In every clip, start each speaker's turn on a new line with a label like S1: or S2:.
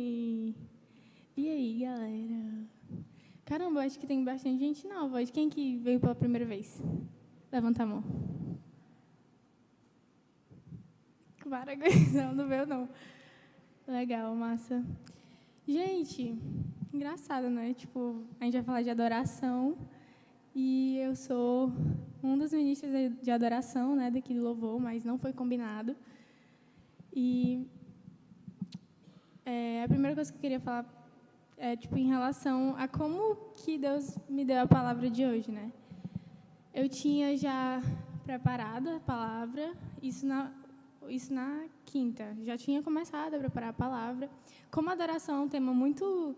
S1: E aí, galera? Caramba, acho que tem bastante gente nova. Quem que veio pela primeira vez? Levanta a mão. Para, não veio, não. Legal, massa. Gente, engraçado, né? Tipo, a gente vai falar de adoração e eu sou um dos ministros de adoração, né, daqui do Louvor, mas não foi combinado. E a primeira coisa que eu queria falar é, tipo, em relação a como que Deus me deu a palavra de hoje, né? Eu tinha já preparado a palavra, isso na quinta. Já tinha começado a preparar a palavra. Como a adoração é um tema muito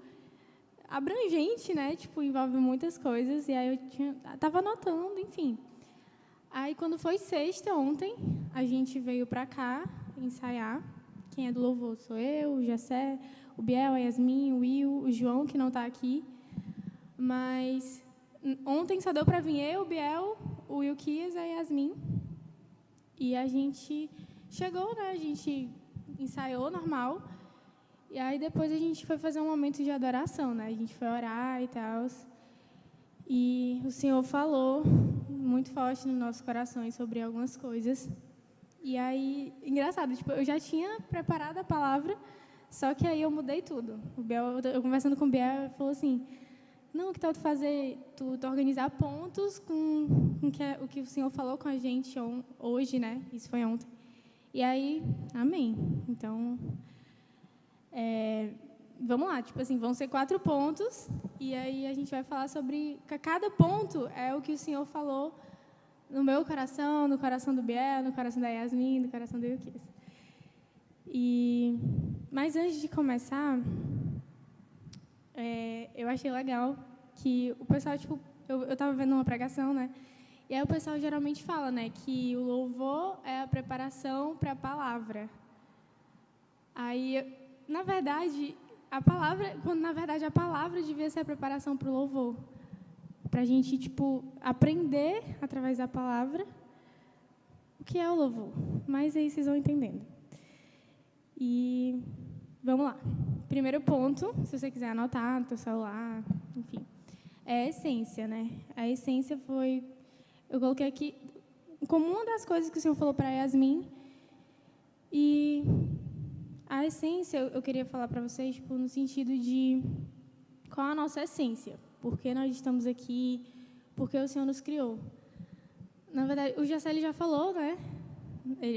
S1: abrangente, né? Tipo, envolve muitas coisas. E aí eu estava anotando, enfim. Aí, quando foi sexta, ontem, a gente veio para cá ensaiar. Quem é do louvor sou eu, o Jessé, o Biel, a Yasmin, o Will, o João, que não está aqui. Mas ontem só deu para vir eu, o Biel, o Wilkias e a Yasmin. E a gente chegou, né? A gente ensaiou normal. E aí depois a gente foi fazer um momento de adoração, né? A gente foi orar e tal. E o Senhor falou muito forte nos nossos corações sobre algumas coisas. E aí, engraçado, tipo, eu já tinha preparado a palavra, só que aí eu mudei tudo. Eu conversando com o Biel, ele falou assim: não, que tal tu fazer, tu organizar pontos com o que o Senhor falou com a gente hoje, né? Isso foi ontem. E aí, amém. Então, vamos lá, tipo assim, vão ser 4 pontos, e aí a gente vai falar sobre... Cada ponto é o que o Senhor falou no meu coração, no coração do Biel, no coração da Yasmin, no coração do Wilkis. Mas antes de começar, eu achei legal que o pessoal, tipo, eu estava vendo uma pregação, né? E aí o pessoal geralmente fala, né, que o louvor é a preparação para a palavra. Aí, na verdade, a palavra devia ser a preparação para o louvor. Para a gente, tipo, aprender através da palavra o que é o louvor. Mas aí vocês vão entendendo. E vamos lá. Primeiro ponto, se você quiser anotar no seu celular, enfim, é a essência, né? A essência foi... Eu coloquei aqui como uma das coisas que o Senhor falou para Yasmin. E a essência, eu queria falar para vocês, tipo, no sentido de qual a nossa essência. Por que nós estamos aqui? Por que o Senhor nos criou? Na verdade, o Jaceli já falou, né?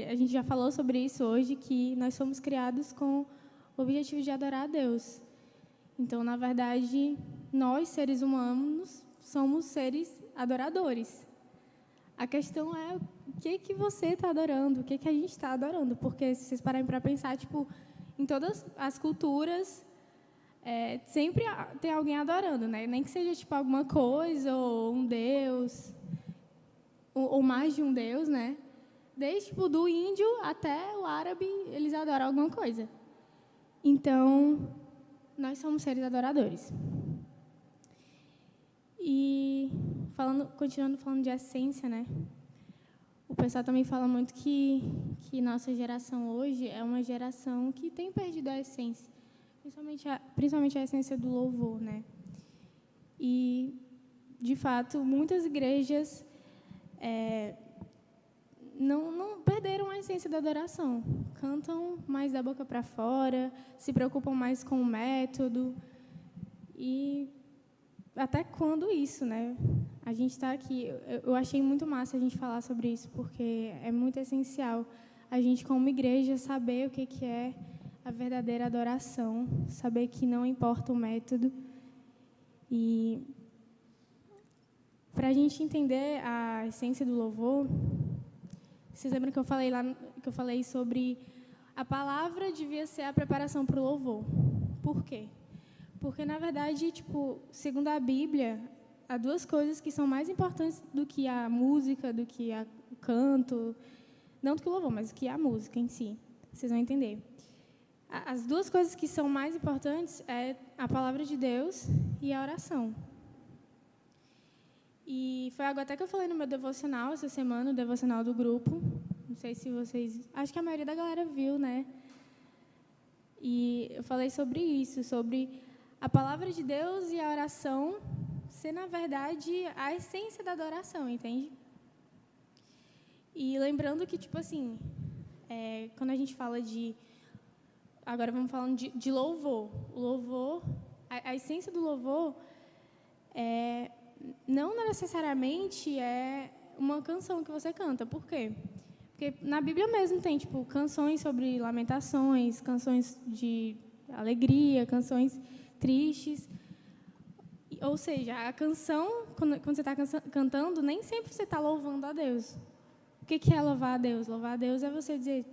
S1: A gente já falou sobre isso hoje, que nós somos criados com o objetivo de adorar a Deus. Então, na verdade, nós, seres humanos, somos seres adoradores. A questão é o que você está adorando, o que a gente está adorando. Porque, se vocês pararem para pensar, tipo, em todas as culturas... sempre tem alguém adorando, né? Nem que seja tipo alguma coisa ou um deus ou mais de um deus, né? Desde tipo do índio até o árabe, eles adoram alguma coisa. Então, nós somos seres adoradores. E continuando falando de essência, né? O pessoal também fala muito que nossa geração hoje é uma geração que tem perdido a essência. Principalmente a essência do louvor, né? E, de fato, muitas igrejas não perderam a essência da adoração. Cantam mais da boca para fora, se preocupam mais com o método. E até quando isso, né? A gente está aqui... Eu achei muito massa a gente falar sobre isso, porque é muito essencial a gente, como igreja, saber o que é a verdadeira adoração, saber que não importa o método. E para a gente entender a essência do louvor, vocês lembram que eu falei sobre a palavra devia ser a preparação para o louvor. Por quê? Porque, na verdade, tipo, segundo a Bíblia, há 2 coisas que são mais importantes do que a música, do que o canto, não do que o louvor, mas do que a música em si. Vocês vão entender. As 2 coisas que são mais importantes é a palavra de Deus e a oração. E foi algo até que eu falei no meu devocional essa semana, o devocional do grupo. Não sei se vocês... Acho que a maioria da galera viu, né? E eu falei sobre isso, sobre a palavra de Deus e a oração ser, na verdade, a essência da adoração, entende? E lembrando que, tipo assim, quando a gente fala de... Agora vamos falando de louvor. O louvor, a essência do louvor não necessariamente é uma canção que você canta. Por quê? Porque na Bíblia mesmo tem, tipo, canções sobre lamentações, canções de alegria, canções tristes. Ou seja, a canção, quando você está cantando, nem sempre você está louvando a Deus. O que é louvar a Deus? Louvar a Deus é você dizer,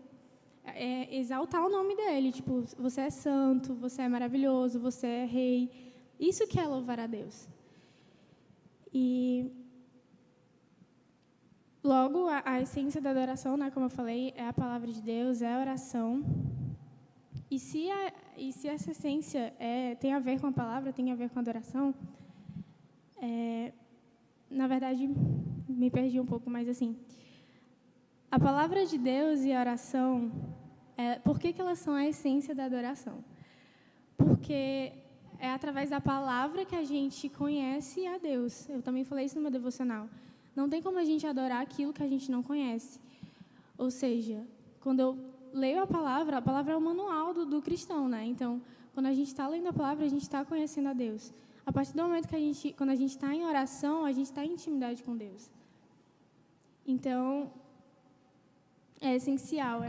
S1: exaltar o nome dele. Tipo, você é santo, você é maravilhoso, você é rei. Isso que é louvar a Deus. E logo, a essência da adoração, né, como eu falei, é a palavra de Deus, é a oração. E se essa essência tem a ver com a palavra, tem a ver com a adoração, na verdade, me perdi um pouco, mas assim, a palavra de Deus e a oração, por que elas são a essência da adoração? Porque é através da palavra que a gente conhece a Deus. Eu também falei isso no meu devocional. Não tem como a gente adorar aquilo que a gente não conhece. Ou seja, quando eu leio a palavra é o manual do cristão, né? Então, quando a gente está lendo a palavra, a gente está conhecendo a Deus. A partir do momento que quando a gente está em oração, a gente está em intimidade com Deus. Então, é essencial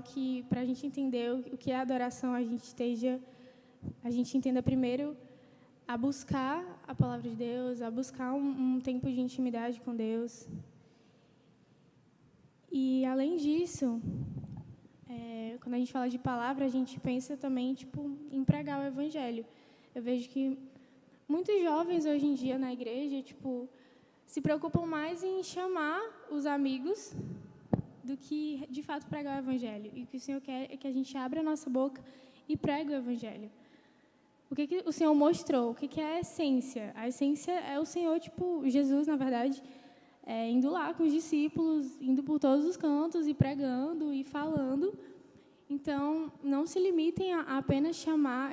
S1: que, para a gente entender o que é adoração, a gente entenda primeiro a buscar a palavra de Deus, a buscar um tempo de intimidade com Deus. E, além disso, quando a gente fala de palavra, a gente pensa também em pregar o Evangelho. Eu vejo que muitos jovens, hoje em dia, na igreja, se preocupam mais em chamar os amigos do que, de fato, pregar o Evangelho. E o que o Senhor quer é que a gente abra a nossa boca e pregue o Evangelho. O que o Senhor mostrou? O que é a essência? A essência é o Senhor, Jesus, na verdade, indo lá com os discípulos, indo por todos os cantos e pregando e falando. Então, não se limitem a apenas chamar.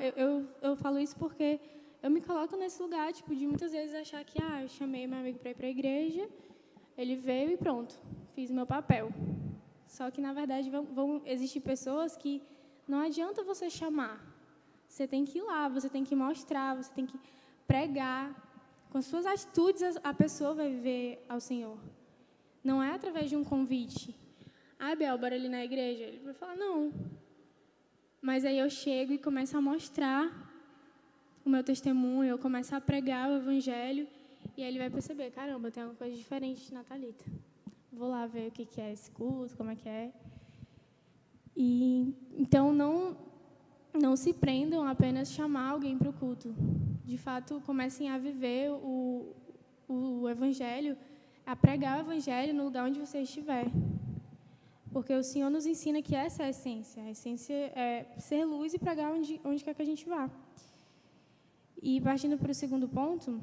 S1: Eu falo isso porque eu me coloco nesse lugar, de muitas vezes achar que, eu chamei meu amigo para ir para a igreja, ele veio e pronto, fiz o meu papel. Só que, na verdade, vão existir pessoas que não adianta você chamar. Você tem que ir lá, você tem que mostrar, você tem que pregar. Com as suas atitudes, a pessoa vai ver ao Senhor. Não é através de um convite. Bel, bora ali na igreja? Ele vai falar, não. Mas aí eu chego e começo a mostrar o meu testemunho, eu começo a pregar o Evangelho, e aí ele vai perceber, caramba, tem alguma coisa diferente na Thalita. Vou lá ver o que é esse culto, como é que é. E, então, não se prendam a apenas chamar alguém para o culto. De fato, comecem a viver o Evangelho, a pregar o Evangelho no lugar onde você estiver. Porque o Senhor nos ensina que essa é a essência. A essência é ser luz e pregar onde quer que a gente vá. E partindo para o segundo ponto,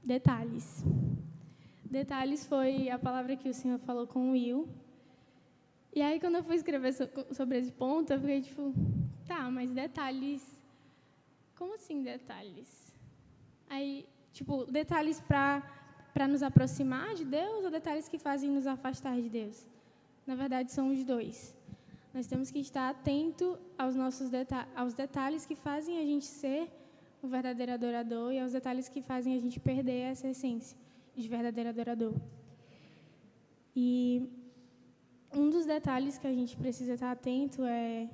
S1: detalhes. Detalhes foi a palavra que o Senhor falou com o Will. E aí, quando eu fui escrever sobre esse ponto, eu fiquei mas detalhes... Como assim detalhes? Aí, detalhes para nos aproximar de Deus ou detalhes que fazem nos afastar de Deus? Na verdade, são os dois. Nós temos que estar atento aos detalhes que fazem a gente ser um verdadeiro adorador e aos detalhes que fazem a gente perder essa essência de verdadeiro adorador. E um dos detalhes que a gente precisa estar atento é...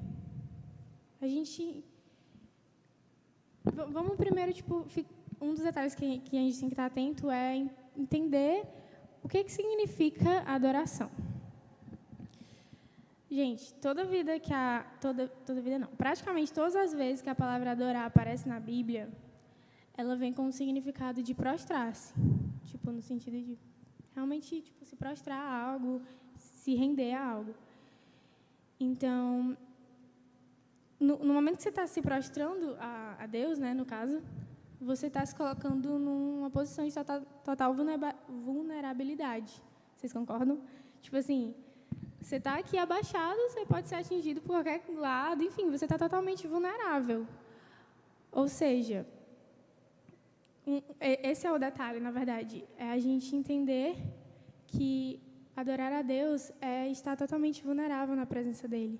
S1: Vamos primeiro, um dos detalhes que a gente tem que estar atento é entender o que significa adoração. Gente, praticamente todas as vezes que a palavra adorar aparece na Bíblia, ela vem com o significado de prostrar-se. No sentido de realmente se prostrar a algo, se render a algo. Então, no momento que você está se prostrando a Deus, né, no caso, você está se colocando numa posição de total vulnerabilidade. Vocês concordam? Você está aqui abaixado, você pode ser atingido por qualquer lado, enfim, você está totalmente vulnerável. Ou seja, esse é o detalhe, na verdade, é a gente entender que adorar a Deus é estar totalmente vulnerável na presença dEle.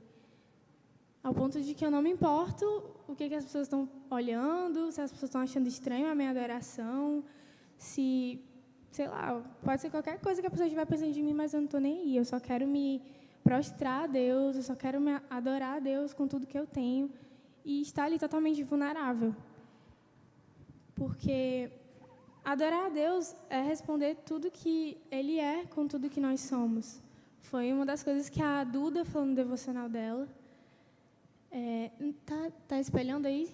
S1: Ao ponto de que eu não me importo o que as pessoas estão olhando, se as pessoas estão achando estranho a minha adoração, se, sei lá, pode ser qualquer coisa que a pessoa estiver pensando de mim, mas eu não estou nem aí. Eu só quero me prostrar a Deus, eu só quero me adorar a Deus com tudo que eu tenho e estar ali totalmente vulnerável. Porque adorar a Deus é responder tudo que Ele é com tudo que nós somos. Foi uma das coisas que a Duda falou no devocional dela. Tá espelhando aí?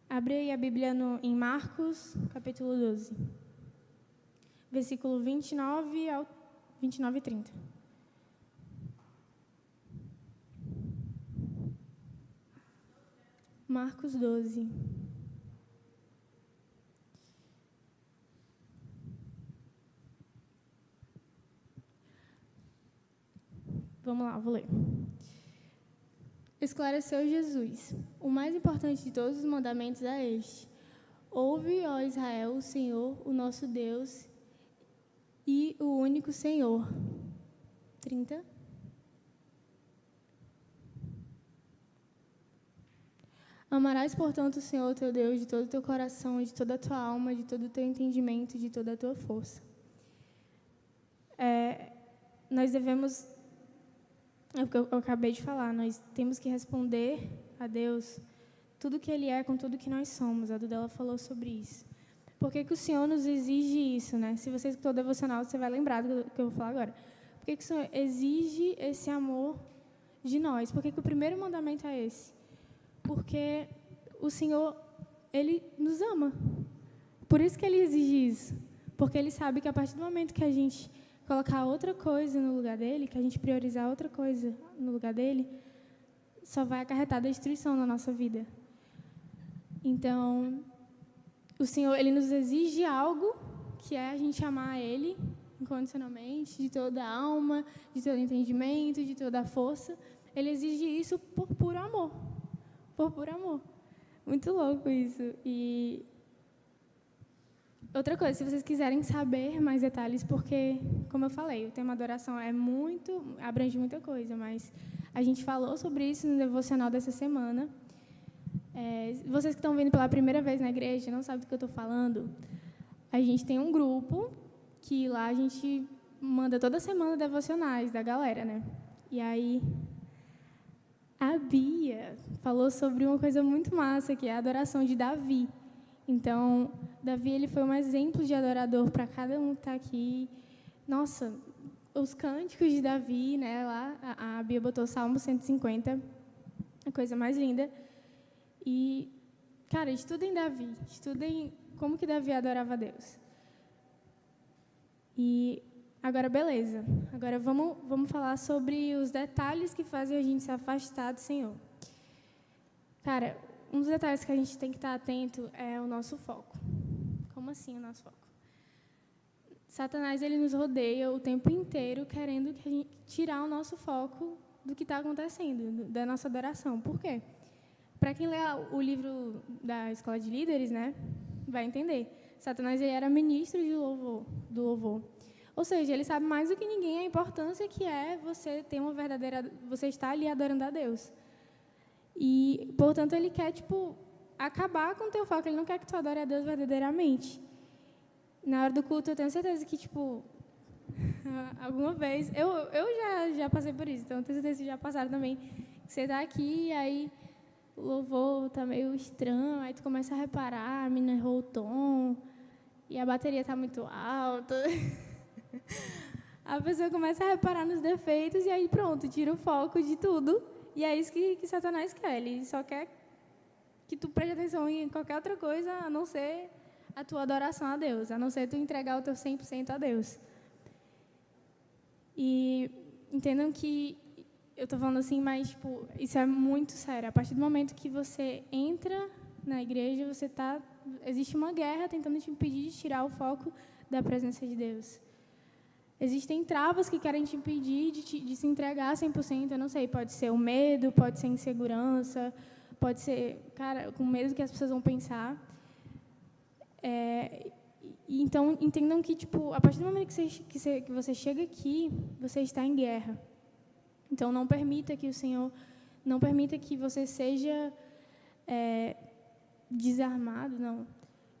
S1: Abre aí a Bíblia em Marcos, capítulo 12. Versículo 29 e 30. Marcos 12. Vamos lá, vou ler. Esclareceu Jesus: o mais importante de todos os mandamentos é este: ouve, ó Israel, o Senhor, o nosso Deus, e o único Senhor. 30. Amarás, portanto, o Senhor teu Deus de todo o teu coração, de toda a tua alma, de todo o teu entendimento, de toda a tua força. Nós devemos, é o que eu acabei de falar, nós temos que responder a Deus tudo que Ele é com tudo que nós somos. A Dudela falou sobre isso. Por que o Senhor nos exige isso, né? Se você escutou o devocional, você vai lembrar do que eu vou falar agora. Por que o Senhor exige esse amor de nós? Por que o primeiro mandamento é esse? Porque o Senhor, Ele nos ama. Por isso que Ele exige isso. Porque Ele sabe que a partir do momento que a gente colocar outra coisa no lugar dEle, que a gente priorizar outra coisa no lugar dEle, só vai acarretar destruição na nossa vida. Então, o Senhor, Ele nos exige algo, que é a gente amar Ele incondicionalmente, de toda a alma, de todo entendimento, de toda a força. Ele exige isso por puro amor. Por puro amor. Muito louco isso. E outra coisa, se vocês quiserem saber mais detalhes, porque, como eu falei, o tema adoração abrange muita coisa, mas a gente falou sobre isso no devocional dessa semana. Vocês que estão vindo pela primeira vez na igreja, não sabem do que eu estou falando, a gente tem um grupo que lá a gente manda toda semana devocionais da galera, né? E aí a Bia falou sobre uma coisa muito massa, que é a adoração de Davi. Então, Davi, ele foi um exemplo de adorador para cada um que está aqui. Nossa, os cânticos de Davi, né? Lá, a Bia botou Salmo 150, a coisa mais linda. E, cara, estudem Davi, estudem como que Davi adorava a Deus. E agora, beleza. Agora vamos falar sobre os detalhes que fazem a gente se afastar do Senhor. Cara, um dos detalhes que a gente tem que estar atento é o nosso foco. Como assim o nosso foco? Satanás, ele nos rodeia o tempo inteiro querendo que a gente tirar o nosso foco do que está acontecendo, da nossa adoração. Por quê? Para quem lê o livro da Escola de Líderes, né, vai entender. Satanás, ele era ministro do louvor. Ou seja, ele sabe mais do que ninguém a importância que é você ter você estar ali adorando a Deus. E, portanto, ele quer, acabar com o teu foco. Ele não quer que tu adore a Deus verdadeiramente. Na hora do culto, eu tenho certeza que, alguma vez... Eu já passei por isso, então eu tenho certeza que já passaram também. Você está aqui, e aí o louvor está meio estranho, aí tu começa a reparar, a menina errou o tom, e a bateria está muito alta. A pessoa começa a reparar nos defeitos, e aí pronto, tira o foco de tudo. E é isso que Satanás quer. Ele só quer que tu preste atenção em qualquer outra coisa, a não ser a tua adoração a Deus, a não ser tu entregar o teu 100% a Deus. E entendam que eu estou falando assim, mas isso é muito sério. A partir do momento que você entra na igreja, existe uma guerra tentando te impedir de tirar o foco da presença de Deus. Existem travas que querem te impedir de se entregar 100%, eu não sei, pode ser o medo, pode ser insegurança, pode ser, cara, com medo do que as pessoas vão pensar. Então, entendam que, tipo, a partir do momento que você chega aqui, você está em guerra. Então, não permita que o Senhor, não permita que você seja desarmado, não.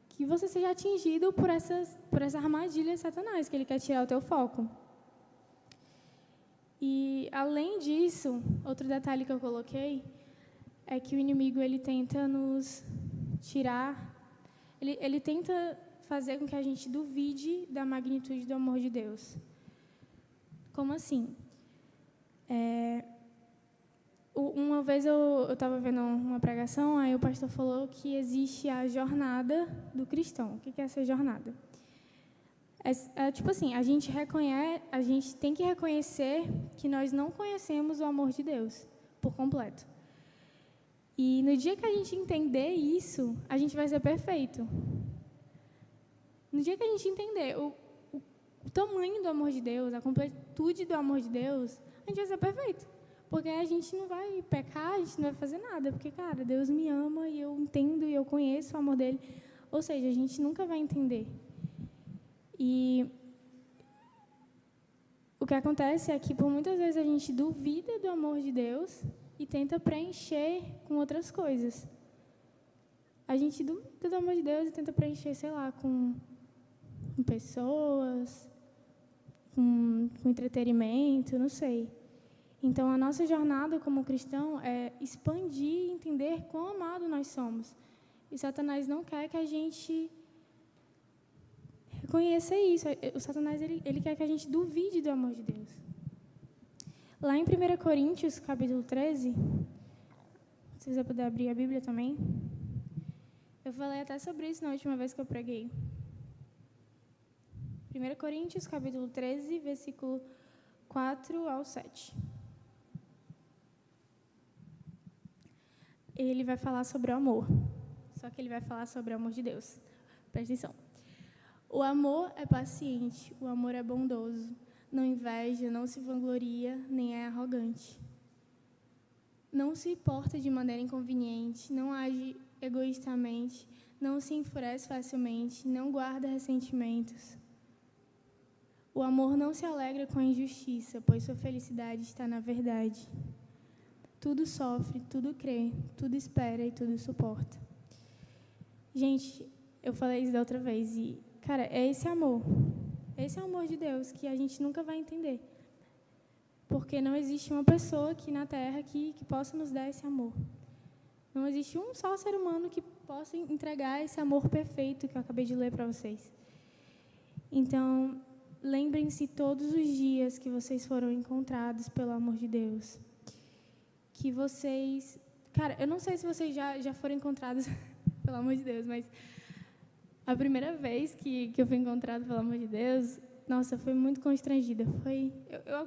S1: Que você seja atingido por essa armadilha de Satanás, que ele quer tirar o teu foco. E, além disso, outro detalhe que eu coloquei é que o inimigo, ele tenta nos tirar, ele tenta fazer com que a gente duvide da magnitude do amor de Deus. Como assim? Uma vez eu estava vendo uma pregação, aí o pastor falou que existe a jornada do cristão. O que é essa jornada? Tipo assim, a gente tem que reconhecer que nós não conhecemos o amor de Deus por completo. E no dia que a gente entender isso, a gente vai ser perfeito. No dia que a gente entender o tamanho do amor de Deus, a completude do amor de Deus, a gente vai ser perfeito. Porque a gente não vai pecar, a gente não vai fazer nada. Porque, cara, Deus me ama e eu entendo e eu conheço o amor dele. Ou seja, a gente nunca vai entender. E o que acontece é que, por muitas vezes, a gente duvida do amor de Deus e tenta preencher com outras coisas. A gente duvida do amor de Deus e tenta preencher, sei lá, com pessoas, com entretenimento, não sei. Então, a nossa jornada como cristão é expandir e entender quão amado nós somos. E Satanás não quer que a gente reconheça isso. O Satanás, ele quer que a gente duvide do amor de Deus. Lá em 1 Coríntios, capítulo 13, se você puder abrir a Bíblia também, eu falei até sobre isso na última vez que eu preguei. 1 Coríntios, capítulo 13, versículo 4 ao 7. Ele vai falar sobre o amor. Só que ele vai falar sobre o amor de Deus. Presta atenção. O amor é paciente, o amor é bondoso, não inveja, não se vangloria, nem é arrogante. Não se porta de maneira inconveniente, não age egoístamente, não se enfurece facilmente, não guarda ressentimentos. O amor não se alegra com a injustiça, pois sua felicidade está na verdade. Tudo sofre, tudo crê, tudo espera e tudo suporta. Gente, eu falei isso da outra vez e, cara, é esse amor. Esse é o amor de Deus que a gente nunca vai entender. Porque não existe uma pessoa aqui na Terra que possa nos dar esse amor. Não existe um só ser humano que possa entregar esse amor perfeito que eu acabei de ler para vocês. Então, lembrem-se todos os dias que vocês foram encontrados pelo amor de Deus. Que vocês... Cara, eu não sei se vocês já foram encontrados pelo amor de Deus, mas a primeira vez que eu fui encontrada pelo amor de Deus, nossa, foi muito constrangida.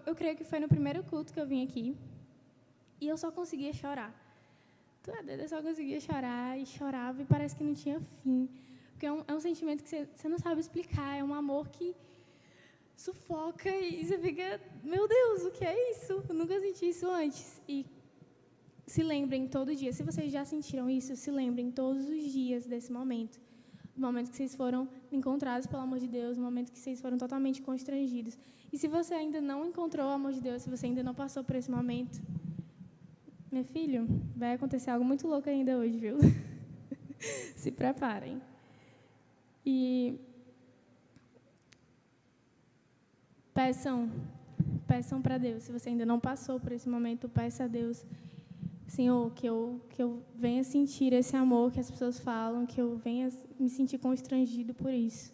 S1: Eu creio que foi no primeiro culto que eu vim aqui e eu só conseguia chorar. Eu só conseguia chorar e chorava e parece que não tinha fim. Porque é um sentimento que você não sabe explicar, é um amor que sufoca e você fica, meu Deus, o que é isso? Eu nunca senti isso antes. E se lembrem todo dia, se vocês já sentiram isso, se lembrem todos os dias desse momento. Do momento que vocês foram encontrados pelo amor de Deus, do momento que vocês foram totalmente constrangidos. E se você ainda não encontrou o amor de Deus, se você ainda não passou por esse momento, meu filho, vai acontecer algo muito louco ainda hoje, viu? Se preparem. E peçam para Deus. Se você ainda não passou por esse momento, peça a Deus, Senhor, que eu venha sentir esse amor que as pessoas falam, que eu venha me sentir constrangido por isso.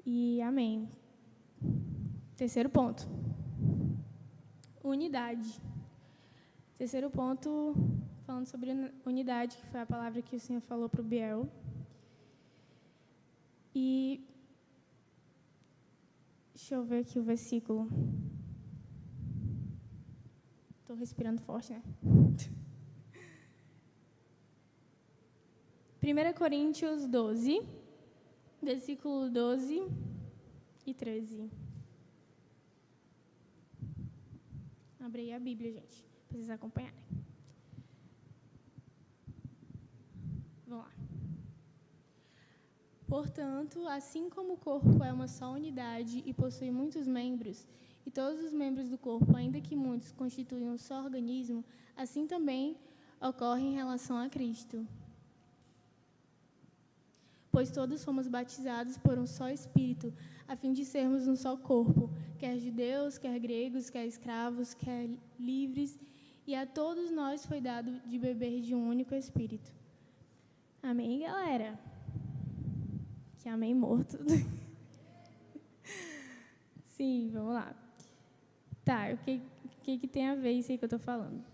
S1: E amém. Terceiro ponto. Unidade. Terceiro ponto, falando sobre unidade, que foi a palavra que o Senhor falou para o Biel. E deixa eu ver aqui o versículo. Estou respirando forte, né? 1 Coríntios 12, versículo 12 e 13. Abre aí a Bíblia, gente, para vocês acompanharem. Vamos lá. Portanto, assim como o corpo é uma só unidade e possui muitos membros, e todos os membros do corpo, ainda que muitos, constituem um só organismo, assim também ocorre em relação a Cristo. Pois todos fomos batizados por um só Espírito, a fim de sermos um só corpo, quer judeus, quer gregos, quer escravos, quer livres, e a todos nós foi dado de beber de um único Espírito. Amém, galera? Que amém morto. Sim, vamos lá. Tá, o que tem a ver isso aí que eu estou falando?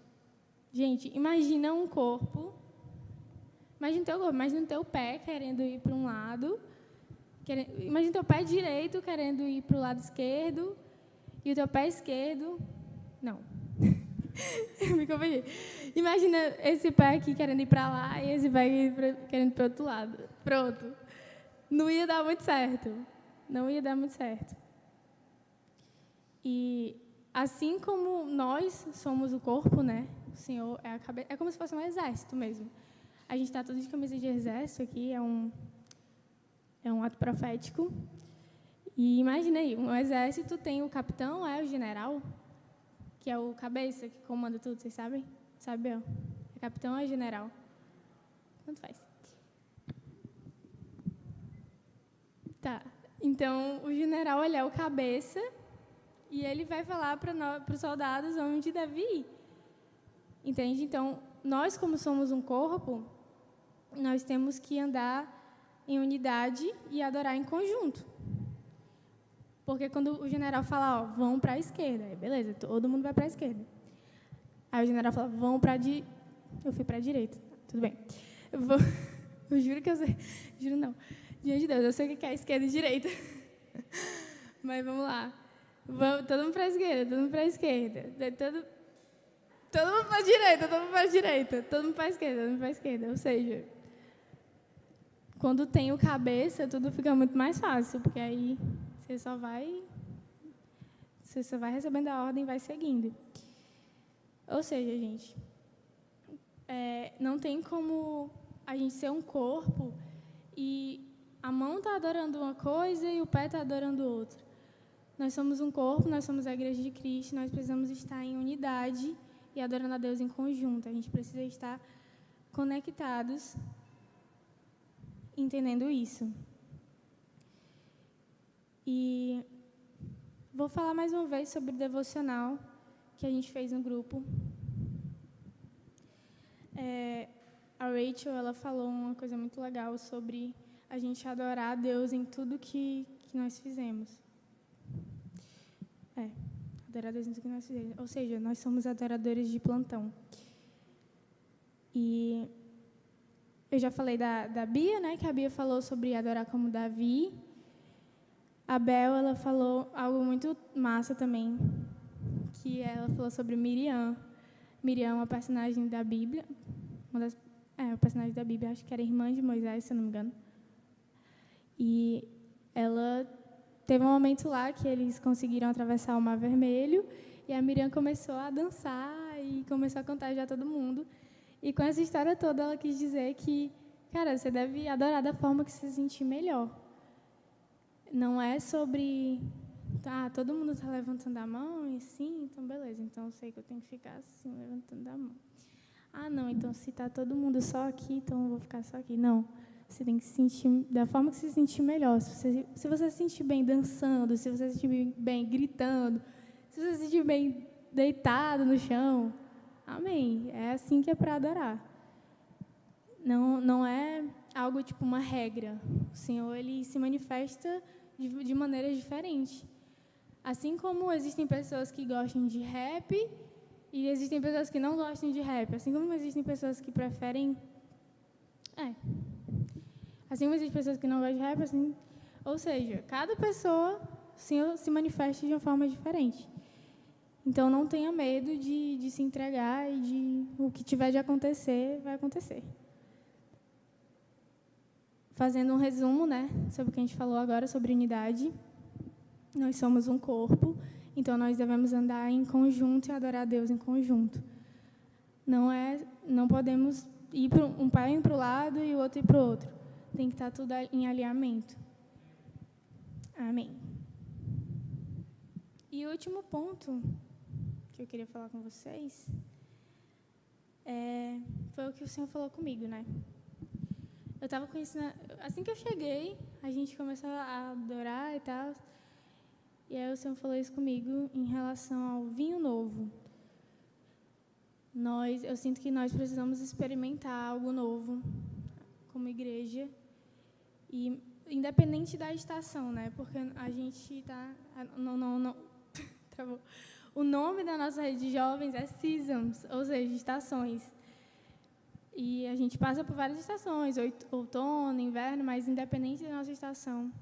S1: Gente, imagina um corpo, imagina o teu pé querendo ir para um lado, imagina o teu pé direito querendo ir para o lado esquerdo, e o teu pé esquerdo, não, me confundi. Imagina esse pé aqui querendo ir para lá, e esse pé querendo ir para o outro lado. Pronto. Não ia dar muito certo. Não ia dar muito certo. E assim como nós somos o corpo, né? O Senhor é a cabeça. É como se fosse um exército mesmo. A gente está todo de camisa de exército aqui, é um ato profético. E imagina aí, um exército tem o capitão, o general, que é o cabeça, que comanda tudo, vocês sabem? Sabe, Bel? É capitão ou é general? Tanto faz. Tá, então o general ele é o cabeça e ele vai falar para os soldados onde deve ir. Entende? Então, nós como somos um corpo, nós temos que andar em unidade e adorar em conjunto. Porque quando o general fala, ó, vão para a esquerda, aí beleza, todo mundo vai para a esquerda. Aí o general fala, vão para a direita. Eu fui para a direita, tudo bem. Eu juro que eu sei, juro não. Diante de Deus, eu sei o que é esquerda e direita. Mas vamos lá. Todo mundo para a esquerda, todo mundo para a esquerda. Todo mundo para a direita, todo mundo para a direita. Todo mundo para a esquerda, todo mundo para a esquerda. Ou seja, quando tem o cabeça, tudo fica muito mais fácil, porque aí você só vai recebendo a ordem e vai seguindo. Ou seja, gente, não tem como a gente ser um corpo e a mão está adorando uma coisa e o pé está adorando outra. Nós somos um corpo, nós somos a Igreja de Cristo, nós precisamos estar em unidade e adorando a Deus em conjunto. A gente precisa estar conectados, entendendo isso. E vou falar mais uma vez sobre o devocional que a gente fez no grupo. A Rachel, ela falou uma coisa muito legal sobre a gente adorar a Deus em tudo que nós fizemos. Adorar a Deus em tudo que nós fizemos. Ou seja, nós somos adoradores de plantão. E eu já falei da Bia, né? Que a Bia falou sobre adorar como Davi. A Bel, ela falou algo muito massa também, que ela falou sobre Miriam. Miriam é uma personagem da Bíblia, uma personagem da Bíblia, acho que era irmã de Moisés, se eu não me engano. E ela teve um momento lá que eles conseguiram atravessar o Mar Vermelho, e a Miriam começou a dançar e começou a contagiar todo mundo. E com essa história toda, ela quis dizer que, cara, você deve adorar da forma que você se sentir melhor. Não é sobre, todo mundo está levantando a mão e sim, então beleza, então eu sei que eu tenho que ficar assim, levantando a mão. Não, então se está todo mundo só aqui, então eu vou ficar só aqui. Não, você tem que se sentir da forma que você se sentir melhor. Se você se sentir bem dançando, se você se sentir bem gritando, se você se sentir bem deitado no chão, amém. É assim que é para adorar. Não é algo tipo uma regra. O Senhor, ele se manifesta de maneiras diferentes. Assim como existem pessoas que gostam de rap e existem pessoas que não gostam de rap. Assim como existem pessoas que preferem... Assim como existem pessoas que não gostam de rap, assim... Ou seja, cada pessoa o Senhor se manifesta de uma forma diferente. Então, não tenha medo de se entregar e o que tiver de acontecer, vai acontecer. Fazendo um resumo, né, sobre o que a gente falou agora, sobre unidade. nós somos um corpo, então nós devemos andar em conjunto e adorar a Deus em conjunto. Não podemos ir um pai para o lado e o outro ir para o outro. Tem que estar tudo em alinhamento. Amém. E o último ponto que eu queria falar com vocês foi o que o Senhor falou comigo, né? Eu estava conhecendo... Assim que eu cheguei, a gente começou a adorar e tal. E aí o Senhor falou isso comigo em relação ao vinho novo. Eu sinto que nós precisamos experimentar algo novo como igreja. E independente da estação, né? Porque a gente está... Não. Travou. O nome da nossa rede de jovens é Seasons, ou seja, estações. E a gente passa por várias estações, outono, inverno, mas independente da nossa estação,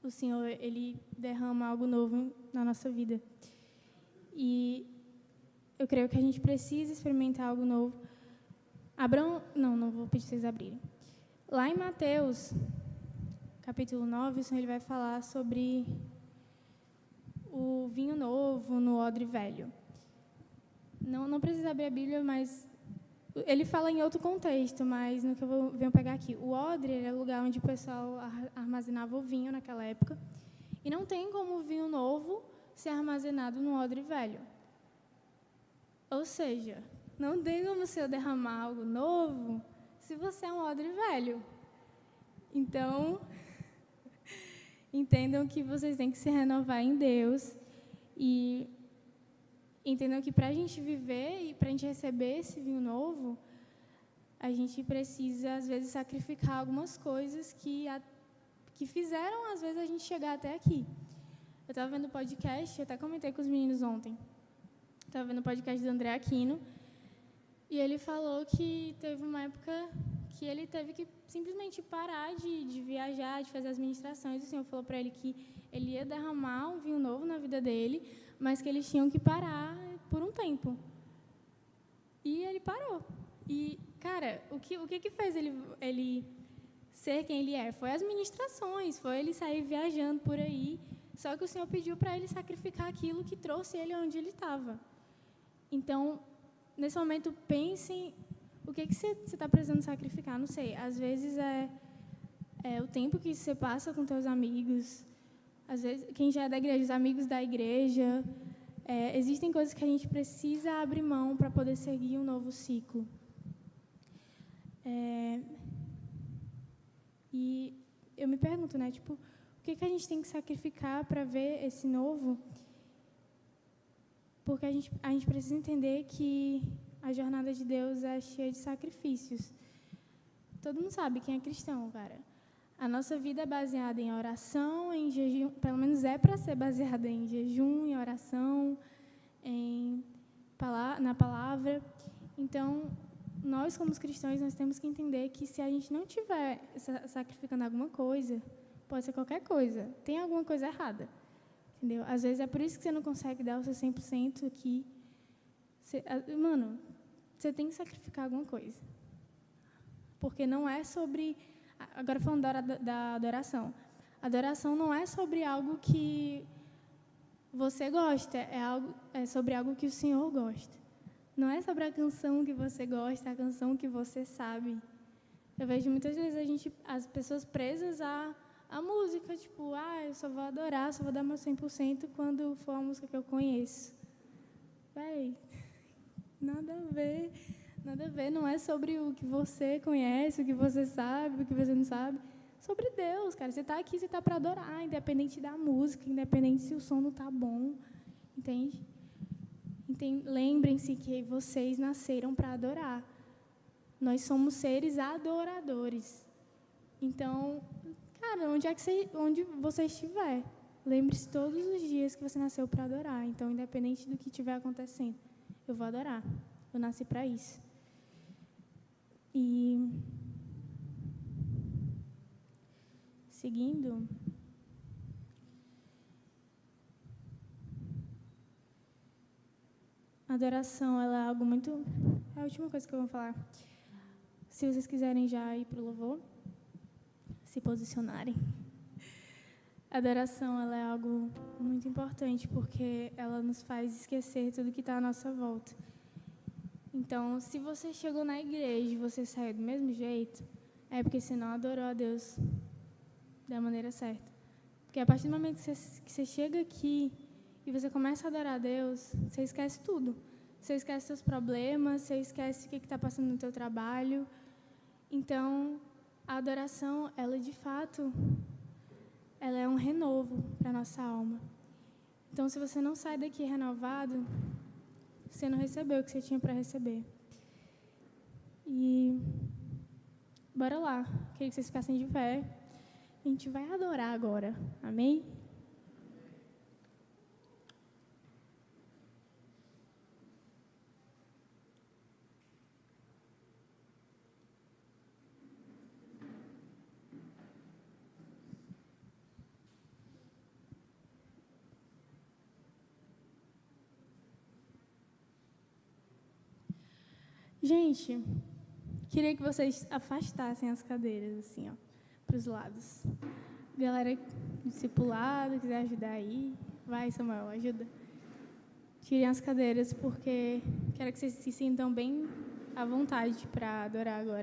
S1: o Senhor, Ele derrama algo novo na nossa vida. E eu creio que a gente precisa experimentar algo novo. Não vou pedir para vocês abrirem. Lá em Mateus, capítulo 9, o Senhor ele vai falar sobre o vinho novo no odre velho. Não precisa abrir a Bíblia, mas ele fala em outro contexto, mas no que eu venho pegar aqui. O odre era o lugar onde o pessoal armazenava o vinho naquela época. E não tem como o vinho novo ser armazenado no odre velho. Ou seja, não tem como você derramar algo novo se você é um odre velho. Então, entendam que vocês têm que se renovar em Deus e entendam que para a gente viver e para a gente receber esse vinho novo, a gente precisa, às vezes, sacrificar algumas coisas que fizeram, às vezes, a gente chegar até aqui. Eu estava vendo o podcast, eu até comentei com os meninos ontem. Estava vendo o podcast do André Aquino, e ele falou que teve uma época que ele teve que simplesmente parar de viajar, de fazer as ministrações. O Senhor falou para ele que ele ia derramar um vinho novo na vida dele, mas que eles tinham que parar por um tempo. E ele parou. E, cara, o que fez ele ser quem ele é? Foi as ministrações, foi ele sair viajando por aí. Só que o Senhor pediu para ele sacrificar aquilo que trouxe ele onde ele estava. Então, nesse momento, pensem o que você está precisando sacrificar. Não sei, às vezes é o tempo que você passa com seus amigos. Às vezes, quem já é da igreja, os amigos da igreja. Existem coisas que a gente precisa abrir mão para poder seguir um novo ciclo. E eu me pergunto, né, tipo, o que a gente tem que sacrificar para ver esse novo? Porque a gente precisa entender que a jornada de Deus é cheia de sacrifícios. Todo mundo sabe quem é cristão, cara. A nossa vida é baseada em oração, em jejum, pelo menos é para ser baseada em jejum, em oração, na palavra. Então, nós como cristãos, nós temos que entender que se a gente não estiver sacrificando alguma coisa, pode ser qualquer coisa, tem alguma coisa errada. Entendeu? Às vezes é por isso que você não consegue dar o seu 100% aqui. Você tem que sacrificar alguma coisa. Porque não é sobre... Agora falando da adoração. A adoração não é sobre algo que você gosta, é sobre algo que o Senhor gosta. Não é sobre a canção que você gosta, a canção que você sabe. Eu vejo muitas vezes as pessoas presas a música, tipo, eu só vou adorar, só vou dar meu 100% quando for a música que eu conheço. Véi, nada a ver, não é sobre o que você conhece, o que você sabe, o que você não sabe. Sobre Deus, cara, você está aqui, você está para adorar, independente da música, independente se o som não está bom, entende? Lembrem-se que vocês nasceram para adorar. Nós somos seres adoradores. Então... Cara, onde você estiver, lembre-se todos os dias que você nasceu para adorar. Então, independente do que estiver acontecendo, eu vou adorar. Eu nasci para isso. E, seguindo, a adoração ela é algo muito... É a última coisa que eu vou falar. Se vocês quiserem já ir para o louvor, se posicionarem. A adoração, ela é algo muito importante, porque ela nos faz esquecer tudo que está à nossa volta. Então, se você chegou na igreja e você saiu do mesmo jeito, é porque você não adorou a Deus da maneira certa. Porque a partir do momento que você chega aqui e você começa a adorar a Deus, você esquece tudo. Você esquece seus problemas, você esquece o que está passando no teu trabalho. Então, a adoração, ela de fato, ela é um renovo para a nossa alma. Então, se você não sai daqui renovado, você não recebeu o que você tinha para receber. E bora lá. Queria que vocês ficassem de pé. A gente vai adorar agora. Amém? Gente, queria que vocês afastassem as cadeiras, assim, ó, para os lados. Galera discipulado, quiser ajudar aí. Vai, Samuel, ajuda. Tirem as cadeiras, porque quero que vocês se sintam bem à vontade para adorar agora.